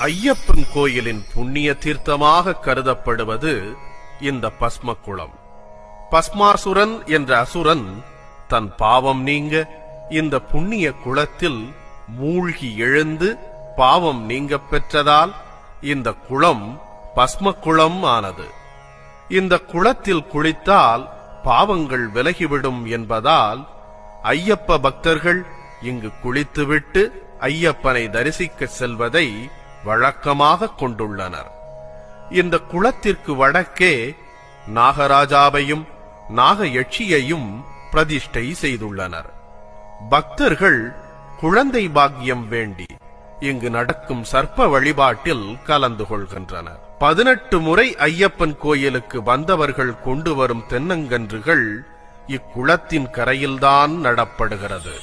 ஐயப்பன் கோயிலின் புண்ணிய தீர்த்தமாக கருதப்படுவது இந்த பஸ்ம குளம். பஸ்மாசுரன் என்ற அசுரன் தன் பாவம் நீங்க இந்த புண்ணிய குளத்தில் மூழ்கி எழுந்து பாவம் நீங்க பெற்றதால் இந்த குளம் பஸ்ம குளம் ஆனது. இந்த குளத்தில் குளித்தால் பாவங்கள் விலகிவிடும் என்பதால் ஐயப்ப பக்தர்கள் இங்கு குளித்துவிட்டு ஐயப்பனை தரிசிக்க செல்வதை வழக்கமாக கொண்டுள்ளனர். இந்த குளத்திற்கு வடக்கே நாகராஜாவையும் நாகயட்சியையும் பிரதிஷ்டை செய்துள்ளனர். பக்தர்கள் குழந்தை பாக்கியம் வேண்டி இங்கு நடக்கும் சர்ப்ப வழிபாட்டில் கலந்து கொள்கின்றனர். 18 முறை ஐயப்பன் கோயிலுக்கு வந்தவர்கள் கொண்டு வரும் தென்னங்கன்றுகள் இக்குளத்தின் கரையில்தான் நடப்படுகிறது.